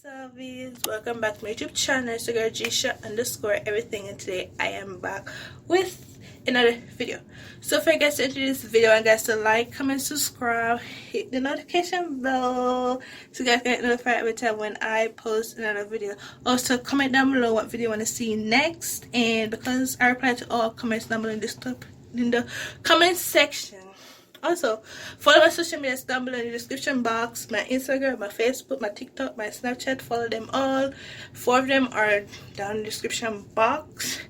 Salvies, welcome back to my YouTube channel. It's your girl Gisha underscore everything, and today I am back with another video. So if I get into this video, I guys to like, comment, subscribe, hit the notification bell so you guys get notified every time when I post another video. Also comment down below what video you want to see next, and because I reply to all comments down below in the comment section. Also, follow my social media down below in the description box. My Instagram, my Facebook, my TikTok, my Snapchat. Follow them all. 4 of them are down in the description box.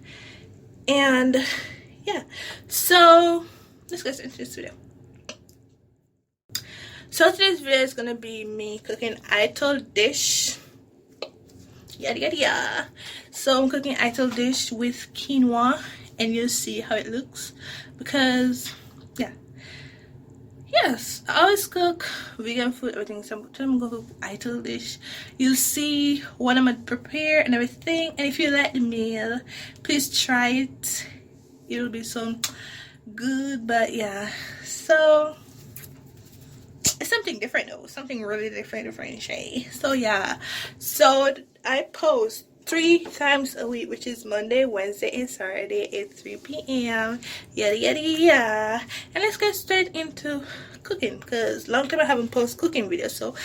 And yeah, so let's get into this video. So today's video is gonna be me cooking Ital dish. Yada yada yada. So I'm cooking Ital dish with quinoa, and you'll see how it looks because yeah. Yes, I always cook vegan food, everything. So I'm gonna cook Ital dish. You'll see what I'm gonna prepare and everything. And if you like the meal, please try it. It'll be so good. But yeah, so it's something different though. Something really different. So yeah, so I post 3 times a week, which is Monday, Wednesday, and Saturday at 3 p.m. Yada yada yada. And let's get straight into cooking because long time I haven't posted cooking videos. So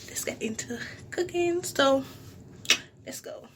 let's get into cooking. So let's go.